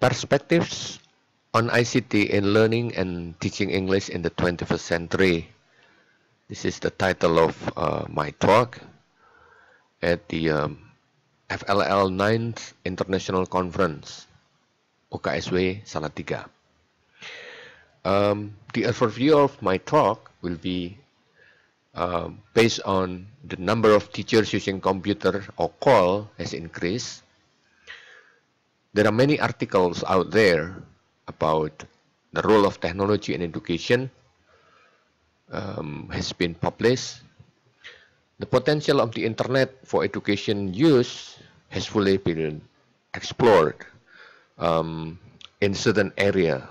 Perspectives on ICT in Learning and Teaching English in the 21st Century. This is the title of my talk at the FLL 9th International Conference, Uksw Salatiga. The overview of my talk will be based on the number of teachers using computer or call has increased. There are many articles out there about the role of technology in education has been published. The potential of the internet for education use has fully been explored in certain area,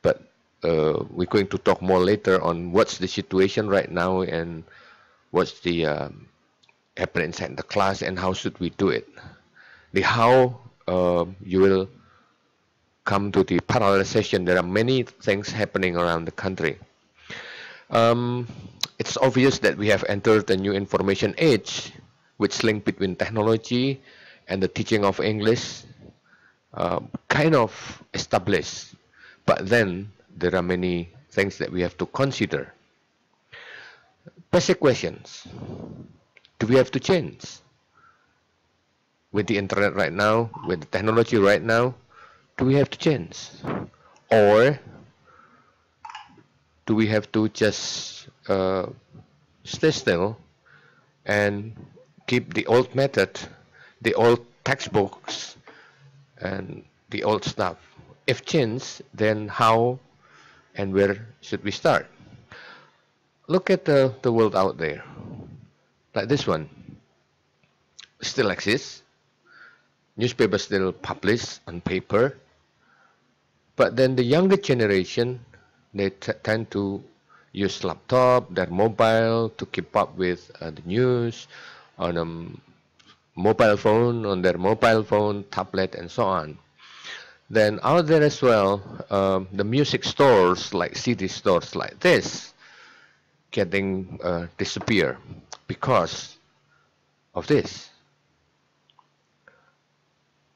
but we're going to talk more later on what's the situation right now and what's the happening inside the class and how should we do it. The how you will come to the parallel session. There are many things happening around the country. It's obvious that we have entered a new information age, which link between technology and the teaching of English kind of established. But then there are many things that we have to consider. Basic questions. Do we have to change? With the internet right now, with the technology right now, do we have to change? Or do we have to just stay still and keep the old method, the old textbooks, and the old stuff? If change, then how and where should we start? Look at the world out there. Like this one. Still exists. Newspapers still publish on paper. But then the younger generation, they tend to use laptop, their mobile to keep up with the news on a mobile phone, on their mobile phone, tablet, and so on. Then out there as well, the music stores, like CD stores like this, getting disappear because of this.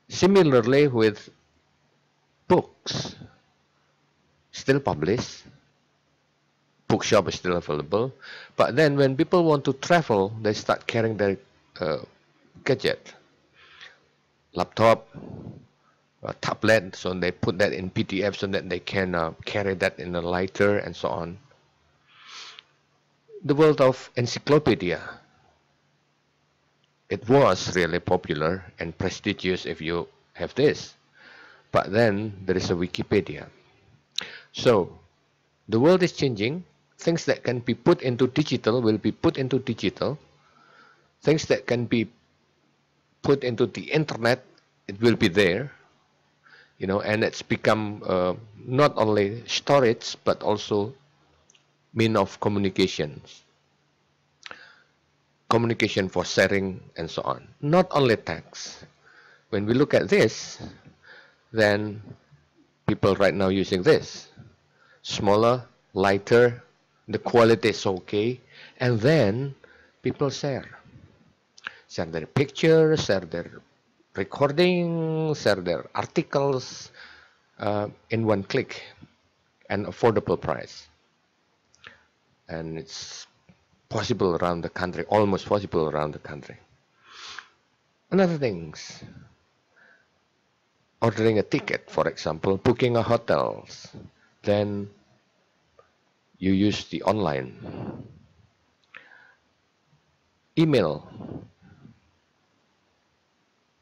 Similarly with books, still published, bookshop is still available, but then when people want to travel, they start carrying their gadget, laptop, tablet, so they put that in PDF so that they can carry that in a lighter and so on. The world of encyclopedia. It was really popular and prestigious if you have this. But then there is a Wikipedia. So the world is changing. Things that can be put into digital will be put into digital. Things that can be put into the internet, it will be there. You know, and it's become not only storage but also mean of communications. Communication for sharing and so on. Not only text. When we look at this, then people right now using this. Smaller, lighter, the quality is okay, and then people share. Share their pictures, share their recordings, share their articles in one click, an affordable price. And it's possible around the country, almost possible around the country. Another things, ordering a ticket, for example, booking a hotels, then you use the online. Email,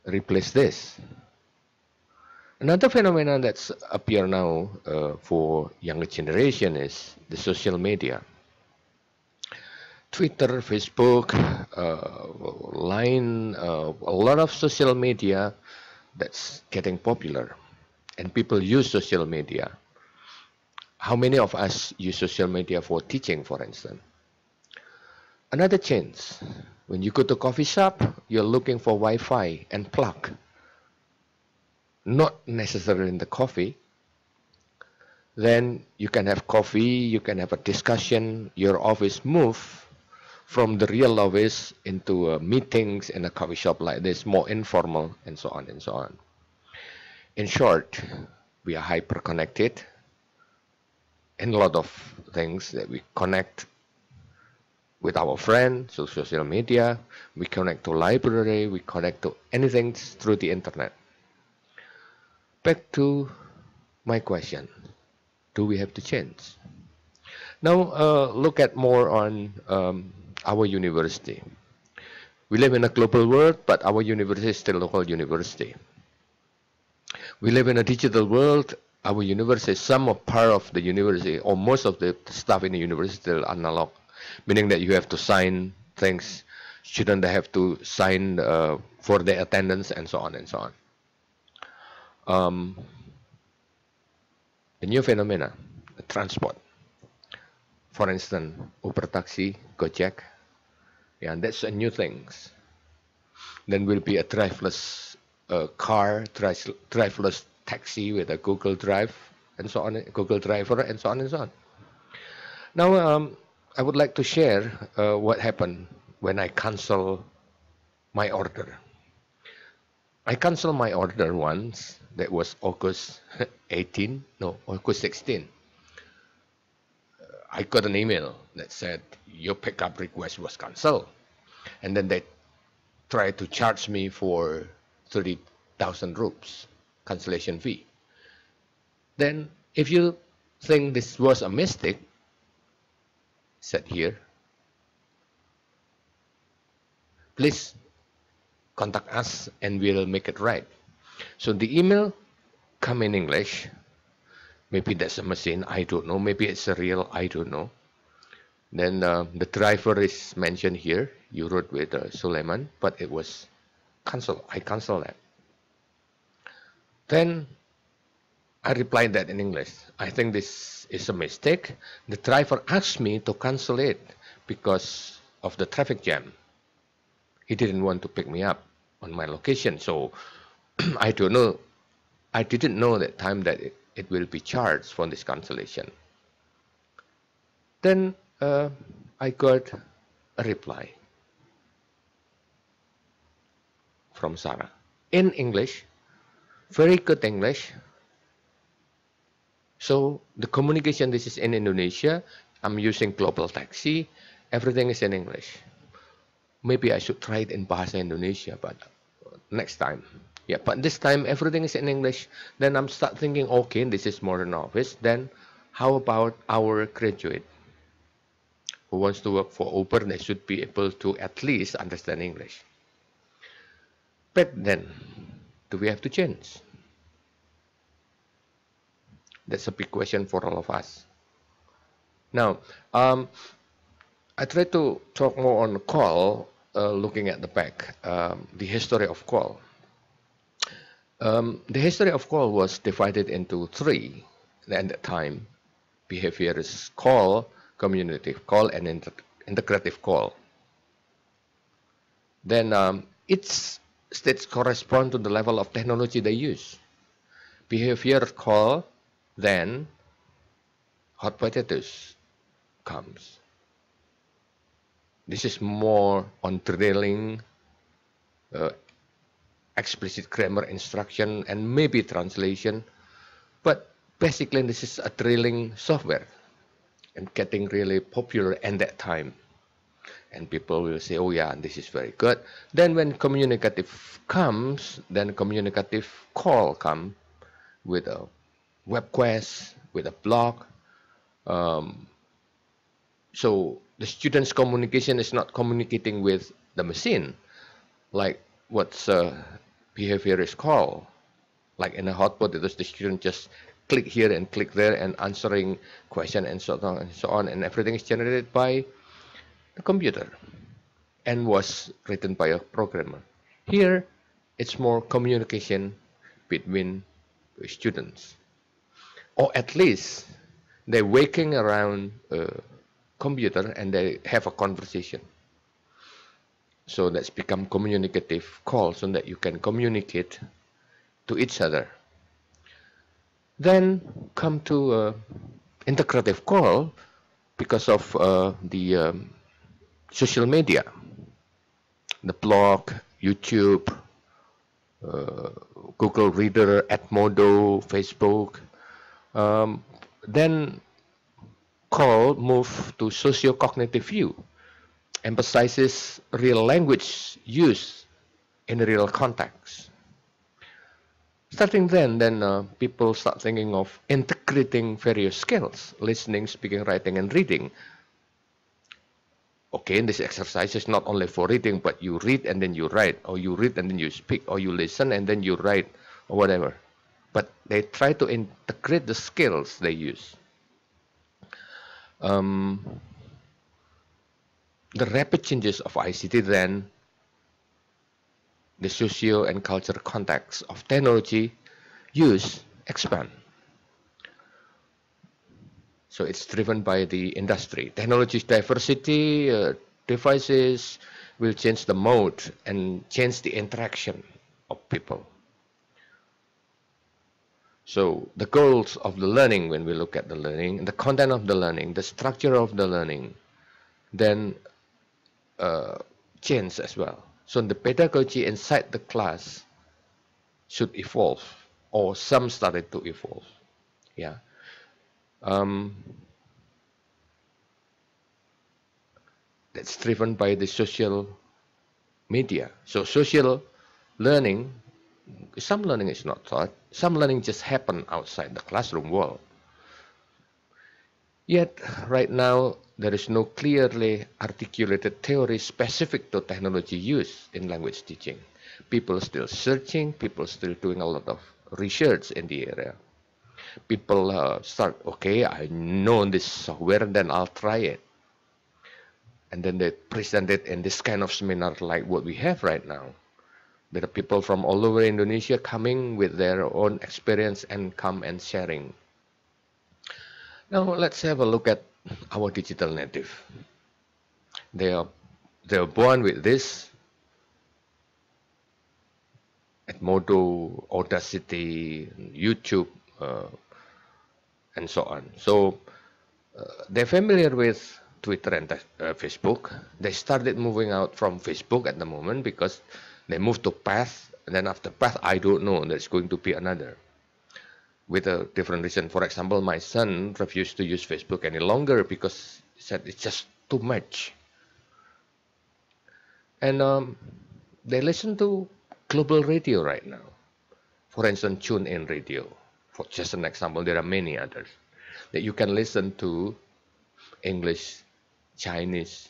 replace this. Another phenomenon that's appear now for younger generation is the social media. Twitter, Facebook, Line, a lot of social media that's getting popular, and people use social media. How many of us use social media for teaching, for instance? Another change, when you go to coffee shop, you're looking for Wi-Fi and plug. Not necessarily in the coffee. Then you can have coffee, you can have a discussion, your office move from the real office into meetings in a coffee shop like this, more informal, and so on and so on. In short, we are hyper connected in a lot of things that we connect with our friends, so social media, we connect to library, we connect to anything through the internet. Back to my question, do we have to change? Now look at more on our university. We live in a global world, but our university is still a local university. We live in a digital world. Our university, some of part of the university, or most of the stuff in the university is still analog, meaning that you have to sign things. Students have to sign for their attendance and so on and so on. The new phenomena, transport. For instance, Uber taxi, Gojek, yeah, that's a new thing. Then will be a driverless car, driverless taxi with a Google Drive and so on, Google Driver and so on and so on. Now, I would like to share what happened when I cancel my order. I canceled my order once. That was August 18, no, August 16. I got an email that said your pickup request was canceled, and then they tried to charge me for 30,000 rupees cancellation fee. Then, if you think this was a mistake, said here, please contact us and we'll make it right. So the email come in English. Maybe that's a machine, I don't know. Maybe it's a real, I don't know. Then the driver is mentioned here. You wrote with Suleiman, but it was cancelled. I cancelled that. Then I replied that in English. I think this is a mistake. The driver asked me to cancel it because of the traffic jam. He didn't want to pick me up on my location, so I don't know. I didn't know that time that it will be charged for this cancellation. Then I got a reply from Sarah in English, very good English. So the communication, this is in Indonesia. I'm using Global Taxi. Everything is in English. Maybe I should try it in Bahasa Indonesia, but next time. Yeah, but this time everything is in English. Then I'm start thinking, okay, this is modern office. Then how about our graduate who wants to work for Uber? They should be able to at least understand English. But then, do we have to change? That's a big question for all of us. Now, I try to talk more on call, looking at the back, the history of call. The history of call was divided into three at that time. Behavior is call, communicative call, and integrative call. Then each stage correspond to the level of technology they use. Behavior call, then hot potatoes comes. This is more on drilling, explicit grammar instruction, and maybe translation. But basically, this is a drilling software and getting really popular at that time. And people will say, oh yeah, this is very good. Then when communicative comes, then communicative call comes with a web quest, with a blog. So the student's communication is not communicating with the machine, like what's behavior is called. Like in a hot potatoes, the student just click here and click there and answering question and so on and so on, and everything is generated by the computer and was written by a programmer. Here, it's more communication between students, or at least they're waking around a computer and they have a conversation. So that's become communicative call, so that you can communicate to each other. Then come to integrative call because of the social media, the blog, YouTube, uh, Google Reader, Edmodo, Facebook. Um, then Cole moved to socio-cognitive view, emphasizes real language use in real context. Starting then people start thinking of integrating various skills, listening, speaking, writing, and reading. Okay, this exercise is not only for reading, but you read and then you write, or you read and then you speak, or you listen and then you write, or whatever. But they try to integrate the skills they use. Um, the rapid changes of ICT then, the socio and cultural context of technology use expand. So it's driven by the industry. Technology's diversity, devices will change the mode and change the interaction of people. So the goals of the learning, when we look at the learning, the content of the learning, the structure of the learning, then uh, change as well. So the pedagogy inside the class should evolve, or some started to evolve. Yeah. Um, that's driven by the social media. So social learning, some learning is not taught, some learning just happen outside the classroom world. Yet, right now, there is no clearly articulated theory specific to technology use in language teaching. People are still searching, people are still doing a lot of research in the area. People start, okay, I know this software, then I'll try it. And then they present it in this kind of seminar like what we have right now. There are people from all over Indonesia coming with their own experience and come and sharing. Now let's have a look at our digital native. They are born with this Edmodo, Audacity, YouTube, and so on. So they're familiar with Twitter and Facebook. They started moving out from Facebook at the moment because they moved to Path, and then after Path, I don't know, there's going to be another with a different reason. For example, my son refused to use Facebook any longer because he said it's just too much. And they listen to global radio right now. For instance, tune in radio. For just an example, there are many others that you can listen to English, Chinese,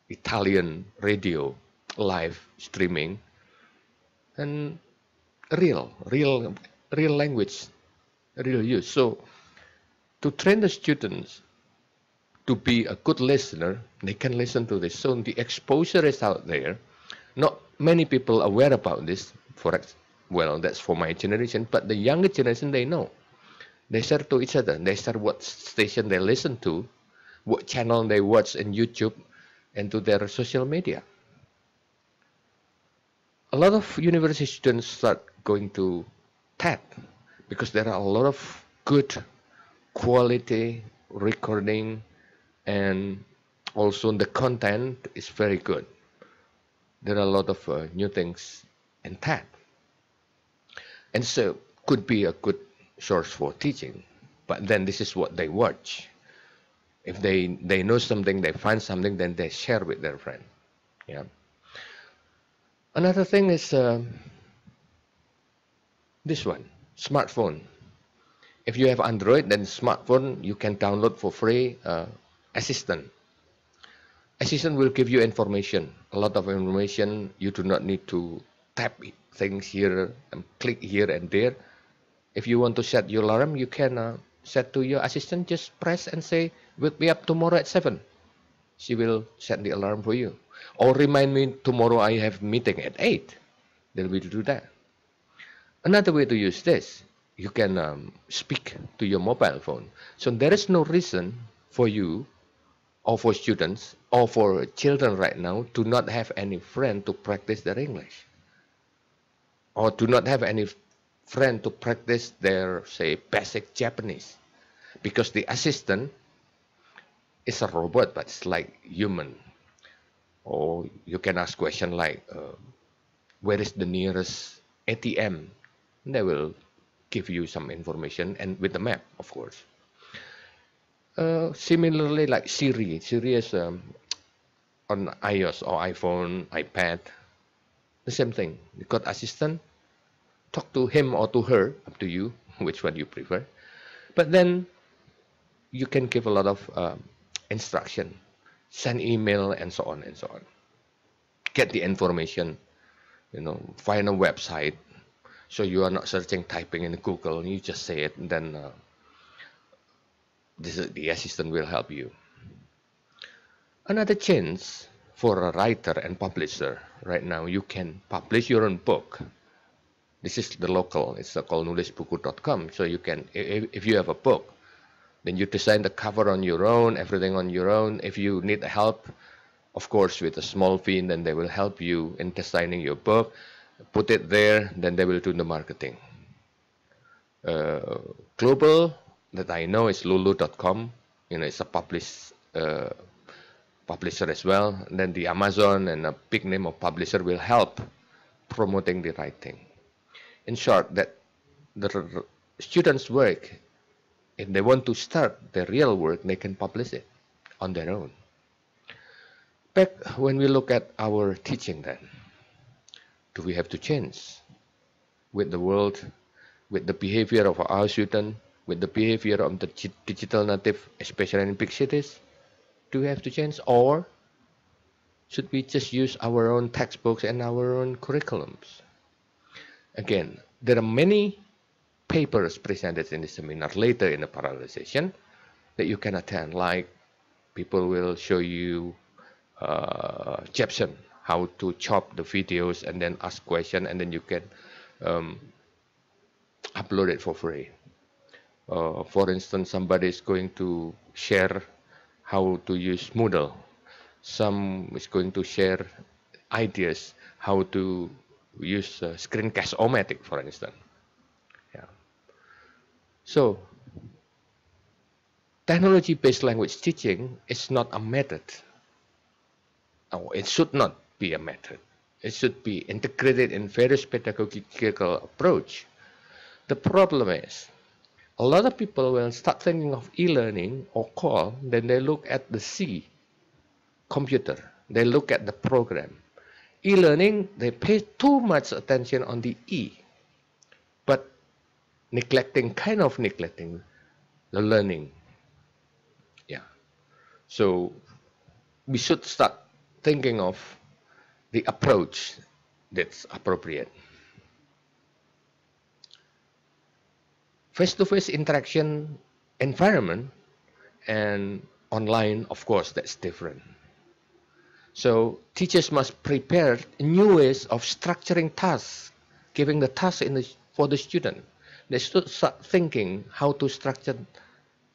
Italian radio, live streaming, and real language, real use. So to train the students to be a good listener, they can listen to this. So the exposure is out there. Not many people are aware about this. Well, that's for my generation, but the younger generation, they know. They share to each other. They share what station they listen to, what channel they watch in YouTube, and to their social media. A lot of university students start going to TED because there are a lot of good quality recording, and also the content is very good. There are a lot of new things in TED, and so could be a good source for teaching. But then this is what they watch. If they know something, they find something, then they share with their friend. Yeah. Another thing is this one, smartphone. If you have Android, then smartphone, you can download for free Assistant. Assistant will give you information, a lot of information. You do not need to tap things here and click here and there. If you want to set your alarm, you can set to your assistant, just press and say, wake me up tomorrow at 7. She will set the alarm for you. Or remind me tomorrow I have meeting at 8. Then we do that. Another way to use this, you can speak to your mobile phone. So there is no reason for you or for students or for children right now to not have any friend to practice their English. Or to not have any friend to practice their, say, basic Japanese. Because the assistant is a robot, but it's like human. Or you can ask question like, where is the nearest ATM, they will give you some information, and with the map, of course. Similarly, like Siri. Siri is on iOS or iPhone, iPad, the same thing. You got assistant, talk to him or to her, up to you, which one you prefer. But then you can give a lot of instruction, send email, and so on and so on. Get the information, find a website. So you are not searching, typing in Google. You just say it, and then the assistant will help you. Another chance for a writer and publisher right now, you can publish your own book. This is the local. It's called nulisbuku.com. So you can, if you have a book, then you design the cover on your own, everything on your own. If you need help, of course, with a small fee, then they will help you in designing your book. Put it there, then they will do the marketing. Global that I know is lulu.com. It's a publisher as well. And then the Amazon and a big name of publisher will help promoting the writing. In short, that the students' work, if they want to start their real work, they can publish it on their own. Back when we look at our teaching then, do we have to change with the world, with the behavior of our students, with the behavior of the digital native, especially in big cities? Do we have to change, or should we just use our own textbooks and our own curriculums? Again, there are many papers presented in the seminar later in the parallel session that you can attend, like people will show you Jepson, how to chop the videos and then ask questions, and then you can upload it for free. For instance, somebody is going to share how to use Moodle. Some is going to share ideas how to use Screencast-O-Matic, for instance. Yeah. So, technology-based language teaching is not a method. No, it should not be a method. It should be integrated in various pedagogical approach. The problem is, a lot of people will start thinking of e-learning or call, then they look at the C, computer. They look at the program. E-learning, they pay too much attention on the E, but kind of neglecting the learning. Yeah. So we should start thinking of the approach that's appropriate. Face-to-face interaction environment and online, of course, that's different. So teachers must prepare new ways of structuring tasks, giving the task for the student. They should start thinking how to structure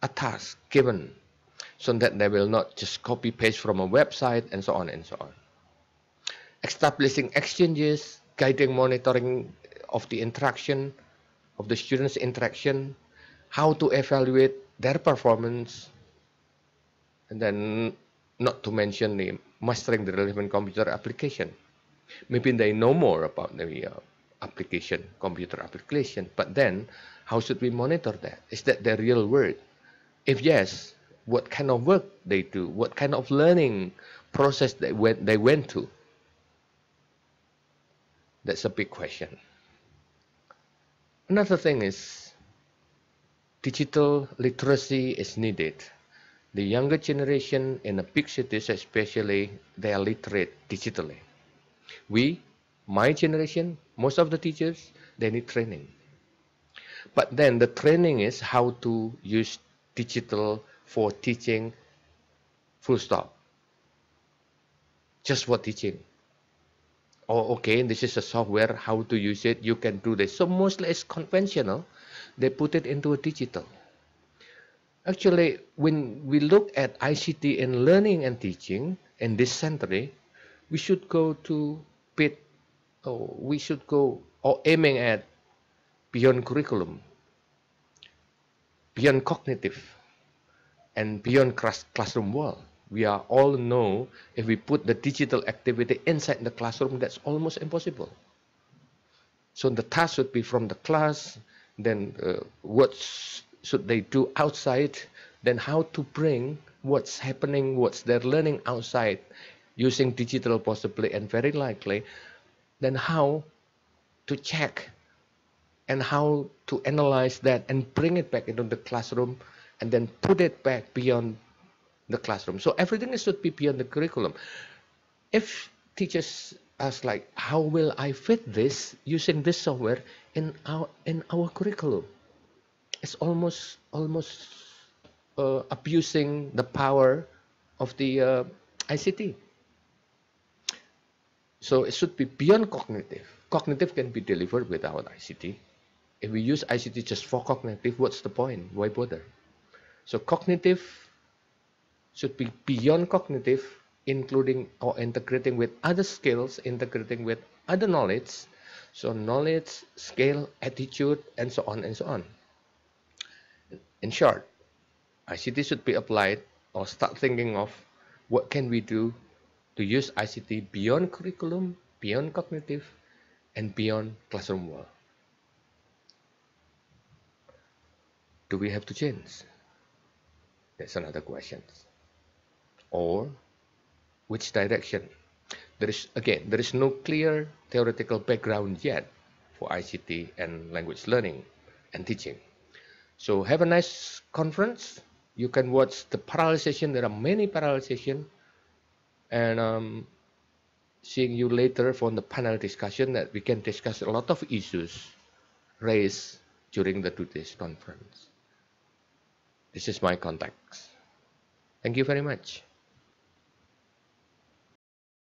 a task given, so that they will not just copy-paste from a website and so on and so on. Establishing exchanges, guiding monitoring of the interaction, of the students' interaction, how to evaluate their performance, and then not to mention the mastering the relevant computer application. Maybe they know more about the application, computer application, but then how should we monitor that? Is that their real work? If yes, what kind of work they do? What kind of learning process they went to? That's a big question. Another thing is digital literacy is needed. The younger generation in the big cities especially, they are literate digitally. My generation, most of the teachers, they need training. But then the training is how to use digital for teaching, full stop. Just for teaching. Oh, okay, this is a software, how to use it, you can do this. So mostly it's conventional. They put it into a digital. Actually, when we look at ICT in learning and teaching in this century, we should go aiming at beyond curriculum, beyond cognitive, and beyond classroom wall. We all know if we put the digital activity inside the classroom, that's almost impossible. So the task should be from the class, then what should they do outside, then how to bring what's happening, what's they're learning outside using digital possibly and very likely, then how to check and how to analyze that and bring it back into the classroom and then put it back beyond the classroom. So everything should be beyond the curriculum. If teachers ask like, how will I fit this using this software in our curriculum? It's almost abusing the power of the ICT. So it should be beyond cognitive. Cognitive can be delivered without ICT. If we use ICT just for cognitive, what's the point? Why bother? So cognitive should be beyond cognitive, including or integrating with other skills, integrating with other knowledge. So knowledge, skill, attitude, and so on and so on. In short, ICT should be applied or start thinking of what can we do to use ICT beyond curriculum, beyond cognitive, and beyond classroom world. Do we have to change? That's another question. Or which direction? There is no clear theoretical background yet for ICT and language learning and teaching. So have a nice conference. You can watch the parallel session. There are many parallel sessions. And seeing you later for the panel discussion that we can discuss a lot of issues raised during the today's conference. This is my contacts. Thank you very much.